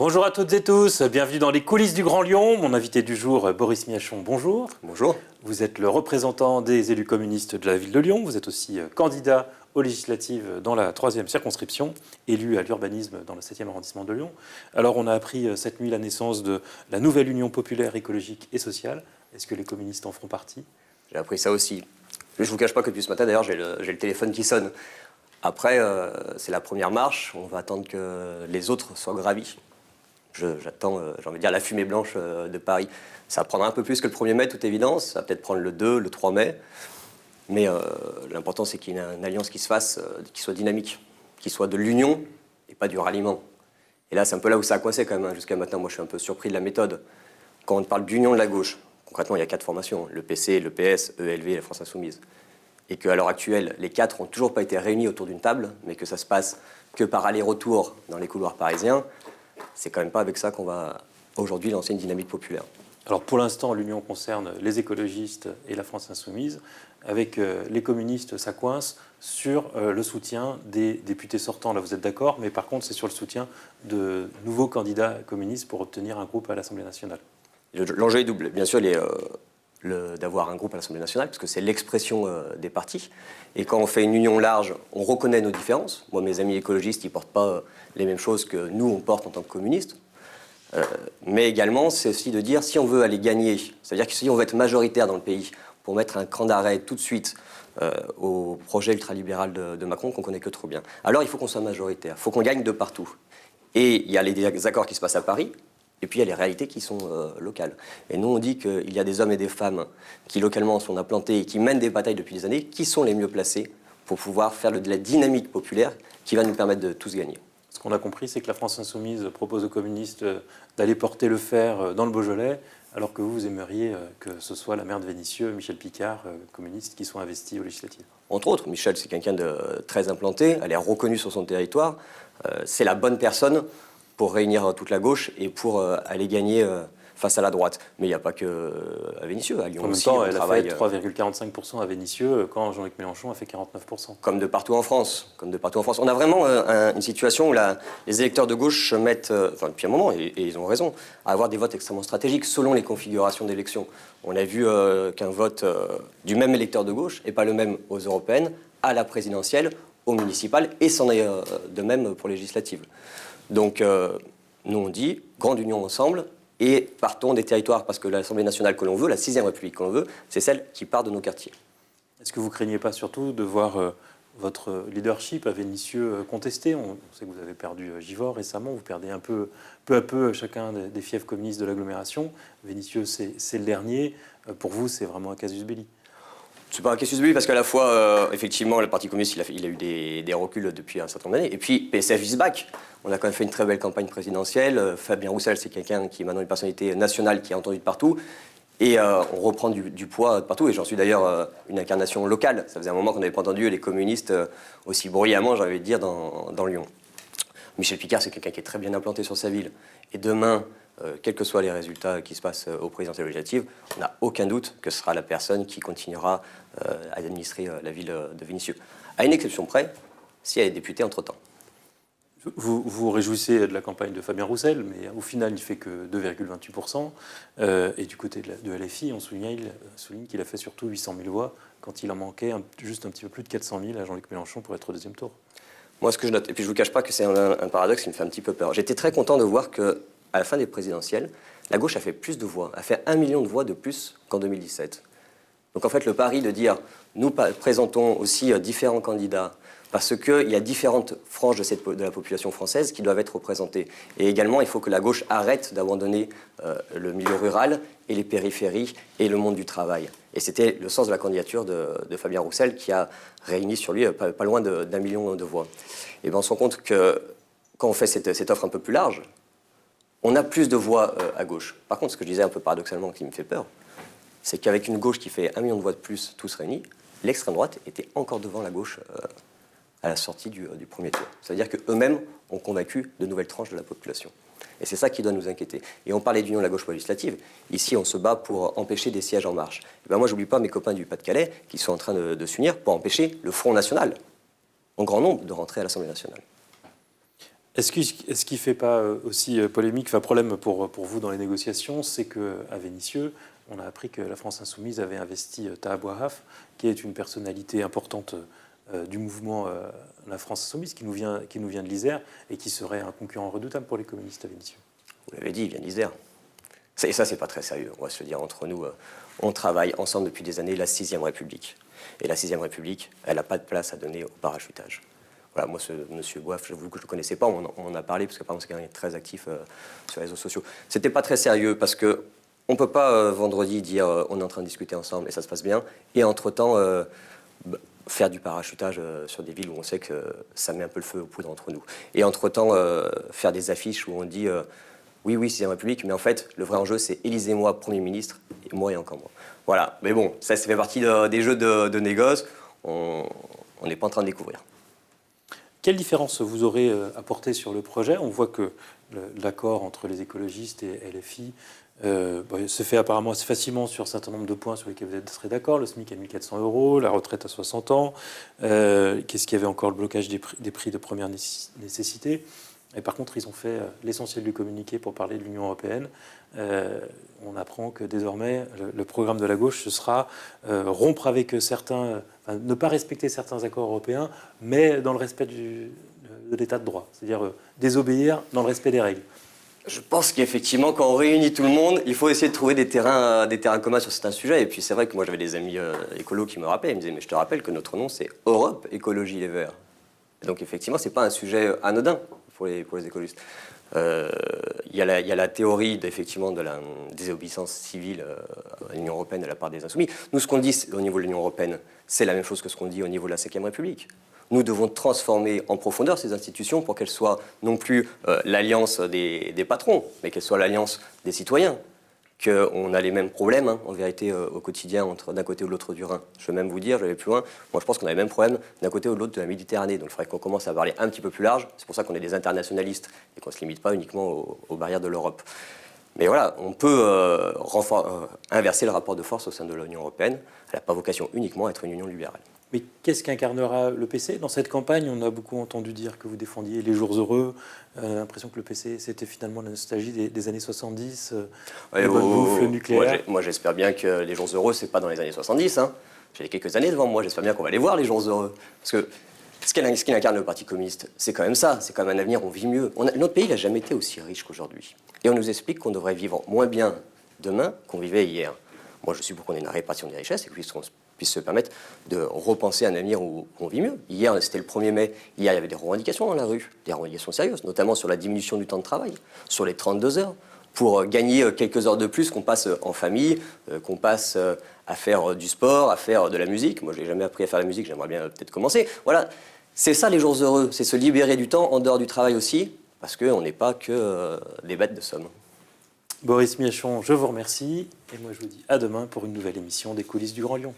Bonjour à toutes et tous, bienvenue dans les coulisses du Grand Lyon. Mon invité du jour, Boris Miachon, bonjour. Bonjour. Vous êtes le représentant des élus communistes de la ville de Lyon. Vous êtes aussi candidat aux législatives dans la 3e circonscription, élu à l'urbanisme dans le 7e arrondissement de Lyon. Alors on a appris cette nuit la naissance de la nouvelle Union populaire écologique et sociale. Est-ce que les communistes en feront partie? J'ai appris ça aussi. Je ne vous cache pas que depuis ce matin, d'ailleurs, j'ai le téléphone qui sonne. Après, c'est la première marche. On va attendre que les autres soient gravis. J'attends, j'ai envie de dire, la fumée blanche de Paris. Ça prendra un peu plus que le 1er mai, toute évidence. Ça va peut-être prendre le 2, le 3 mai. Mais l'important, c'est qu'il y ait une alliance qui se fasse, qui soit dynamique, qui soit de l'union et pas du ralliement. Et là, c'est un peu là où ça a coincé quand même. Jusqu'à maintenant, moi, je suis un peu surpris de la méthode. Quand on parle d'union de la gauche, concrètement, il y a 4 formations, le PC, le PS, ELV et la France Insoumise. Et qu'à l'heure actuelle, les 4 n'ont toujours pas été réunis autour d'une table, mais que ça se passe que par aller-retour dans les couloirs parisiens, c'est quand même pas avec ça qu'on va aujourd'hui lancer une dynamique populaire. Alors pour l'instant, l'union concerne les écologistes et la France Insoumise. Avec les communistes, ça coince sur le soutien des députés sortants. Là, vous êtes d'accord, mais par contre, c'est sur le soutien de nouveaux candidats communistes pour obtenir un groupe à l'Assemblée nationale. L'enjeu est double. Bien sûr, d'avoir un groupe à l'Assemblée nationale, parce que c'est l'expression des partis. Et quand on fait une union large, on reconnaît nos différences. Moi, mes amis écologistes, ils ne portent pas les mêmes choses que nous, on porte en tant que communistes. Mais également, c'est aussi de dire, si on veut aller gagner, c'est-à-dire que si on veut être majoritaire dans le pays, pour mettre un cran d'arrêt tout de suite au projet ultralibéral de Macron, qu'on connaît que trop bien, alors il faut qu'on soit majoritaire, il faut qu'on gagne de partout. Et il y a les accords qui se passent à Paris, et puis il y a les réalités qui sont locales. Et nous, on dit qu'il y a des hommes et des femmes qui localement sont implantés et qui mènent des batailles depuis des années, qui sont les mieux placés pour pouvoir faire de la dynamique populaire qui va nous permettre de tous gagner. Ce qu'on a compris, c'est que la France Insoumise propose aux communistes d'aller porter le fer dans le Beaujolais, alors que vous aimeriez que ce soit la maire de Vénissieux, Michèle Picard, communiste, qui soit investie aux législatives. Entre autres, Michèle, c'est quelqu'un de très implanté, elle est reconnue sur son territoire, c'est la bonne personne pour réunir toute la gauche et pour aller gagner face à la droite. Mais il n'y a pas que à Vénissieux, à Lyon aussi. En même temps, elle a fait 3,45% à Vénissieux quand Jean-Luc Mélenchon a fait 49%. Comme de partout en France. On a vraiment une situation où les électeurs de gauche se mettent, depuis un moment, et ils ont raison, à avoir des votes extrêmement stratégiques selon les configurations d'élections. On a vu qu'un vote du même électeur de gauche n'est pas le même aux européennes, à la présidentielle, aux municipales, et c'en est de même pour les législatives. Donc, nous on dit, grande union ensemble, et partons des territoires, parce que l'Assemblée nationale que l'on veut, la 6e République que l'on veut, c'est celle qui part de nos quartiers. Est-ce que vous ne craignez pas surtout de voir votre leadership à Vénissieux contesté? On sait que vous avez perdu Givors récemment, vous perdez peu à peu chacun des fiefs communistes de l'agglomération. Vénissieux, c'est le dernier. Pour vous, c'est vraiment un casus belli. C'est pas un casus belli parce qu'à la fois, effectivement, le Parti communiste, il a eu des reculs depuis un certain nombre d'années. Et puis, PSF is back. On a quand même fait une très belle campagne présidentielle. Fabien Roussel, c'est quelqu'un qui est maintenant une personnalité nationale qui est entendue de partout. Et on reprend du poids de partout. Et j'en suis d'ailleurs une incarnation locale. Ça faisait un moment qu'on n'avait pas entendu les communistes aussi bruyamment, j'ai envie de dire, dans Lyon. Michèle Picard, c'est quelqu'un qui est très bien implanté sur sa ville. Et demain, quels que soient les résultats qui se passent aux présidentielles législatives, on n'a aucun doute que ce sera la personne qui continuera à administrer la ville de Vénissieux. À une exception près, si elle est députée entre-temps. Vous vous réjouissez de la campagne de Fabien Roussel, mais au final, il ne fait que 2,28%. Et du côté de LFI, on souligne qu'il a fait surtout 800 000 voix quand il en manquait juste un petit peu plus de 400 000 à Jean-Luc Mélenchon pour être au deuxième tour. Moi, ce que je note, et puis je ne vous cache pas que c'est un paradoxe qui me fait un petit peu peur. J'étais très content de voir qu'à la fin des présidentielles, la gauche a fait plus de voix, a fait 1 million de voix de plus qu'en 2017. Donc en fait, le pari de dire, nous présentons aussi différents candidats, parce qu'il y a différentes franges de la population française qui doivent être représentées. Et également, il faut que la gauche arrête d'abandonner le milieu rural et les périphéries et le monde du travail. Et c'était le sens de la candidature de Fabien Roussel qui a réuni sur lui pas loin d'1 million de voix. Et bien on se rend compte que quand on fait cette offre un peu plus large, on a plus de voix à gauche. Par contre, ce que je disais un peu paradoxalement qui me fait peur, c'est qu'avec une gauche qui fait 1 million de voix de plus, tous réunis, l'extrême droite était encore devant la gauche à la sortie du premier tour. C'est-à-dire qu'eux-mêmes ont convaincu de nouvelles tranches de la population. Et c'est ça qui doit nous inquiéter. Et on parlait d'union de la gauche législative. Ici, on se bat pour empêcher des sièges en marche. Et ben moi, je n'oublie pas mes copains du Pas-de-Calais qui sont en train de s'unir pour empêcher le Front National, en grand nombre, de rentrer à l'Assemblée nationale. Est-ce qui ne fait pas aussi polémique, enfin problème pour vous dans les négociations, c'est qu'à Vénissieux, on a appris que la France Insoumise avait investi Taha Bouahaf, qui est une personnalité importante du mouvement La France Insoumise, qui nous vient de l'Isère et qui serait un concurrent redoutable pour les communistes à Vénissieux. Vous l'avez dit, il vient d'Isère. Et ça, c'est pas très sérieux. On va se le dire entre nous. On travaille ensemble depuis des années la 6e République. Et la 6e République, elle n'a pas de place à donner au parachutage. Voilà, moi, ce monsieur Bouaf, j'avoue que je ne le connaissais pas, on en a parlé, parce que par exemple, c'est quelqu'un qui est très actif sur les réseaux sociaux. C'était pas très sérieux, parce que on ne peut pas vendredi dire on est en train de discuter ensemble et ça se passe bien, et entre-temps faire du parachutage sur des villes où on sait que ça met un peu le feu aux poudres entre nous. Et entre-temps faire des affiches où on dit oui, 6e République, mais en fait, le vrai enjeu, c'est élisez-moi Premier ministre, et moi et encore moi. Voilà, mais bon, ça fait partie des jeux de négoce, on n'est pas en train de découvrir. Quelle différence vous aurez apporté sur le projet? On voit que l'accord entre les écologistes et LFI se fait apparemment assez facilement sur un certain nombre de points sur lesquels vous êtes très d'accord. Le SMIC à 1 400 €, la retraite à 60 ans. Qu'est-ce qu'il y avait encore? Le blocage des prix de première nécessité. Et par contre, ils ont fait l'essentiel du communiqué pour parler de l'Union européenne. On apprend que désormais, le programme de la gauche, ce sera rompre avec certains, ne pas respecter certains accords européens, mais dans le respect de l'état de droit, c'est-à-dire désobéir dans le respect des règles. Je pense qu'effectivement, quand on réunit tout le monde, il faut essayer de trouver des terrains communs sur certains sujets. Et puis c'est vrai que moi, j'avais des amis écolos qui me rappelaient. Ils me disaient, mais je te rappelle que notre nom, c'est Europe Écologie Les Verts. Et donc effectivement, c'est pas un sujet anodin pour les écologistes. Il y a la théorie effectivement de la désobéissance civile à l'Union européenne de la part des insoumis. Nous, ce qu'on dit au niveau de l'Union européenne, c'est la même chose que ce qu'on dit au niveau de la 5e République. Nous devons transformer en profondeur ces institutions pour qu'elles soient non plus l'alliance des patrons, mais qu'elles soient l'alliance des citoyens. Qu'on a les mêmes problèmes, en vérité, au quotidien, d'un côté ou de l'autre du Rhin. Je vais même vous dire, je vais aller plus loin, moi je pense qu'on a les mêmes problèmes d'un côté ou de l'autre de la Méditerranée. Donc il faudrait qu'on commence à parler un petit peu plus large. C'est pour ça qu'on est des internationalistes et qu'on ne se limite pas uniquement aux barrières de l'Europe. Mais voilà, on peut inverser le rapport de force au sein de l'Union européenne. Elle n'a pas vocation uniquement à être une union libérale. Mais qu'est-ce qu'incarnera le PC? Dans cette campagne, on a beaucoup entendu dire que vous défendiez les jours heureux. L'impression que le PC, c'était finalement la nostalgie des années 70, le bonne bouffe, le nucléaire. Moi, j'espère bien que les jours heureux, c'est pas dans les années 70. J'ai quelques années devant moi, j'espère bien qu'on va les voir, les jours heureux. Parce que ce qu'il incarne le Parti communiste, c'est quand même ça. C'est quand même un avenir où on vit mieux. Notre pays n'a jamais été aussi riche qu'aujourd'hui. Et on nous explique qu'on devrait vivre moins bien demain qu'on vivait hier. Moi, je suis pour qu'on ait une répartition des richesses et qu'on puisse se permettre de repenser un avenir où on vit mieux. Hier, c'était le 1er mai. Hier, il y avait des revendications dans la rue, des revendications sérieuses, notamment sur la diminution du temps de travail, sur les 32 heures, pour gagner quelques heures de plus qu'on passe en famille, qu'on passe à faire du sport, à faire de la musique. Moi, je n'ai jamais appris à faire la musique, j'aimerais bien peut-être commencer. Voilà, c'est ça les jours heureux, c'est se libérer du temps en dehors du travail aussi, parce qu'on n'est pas que des bêtes de somme. Boris Miachon, je vous remercie. Et moi, je vous dis à demain pour une nouvelle émission des coulisses du Grand Lyon.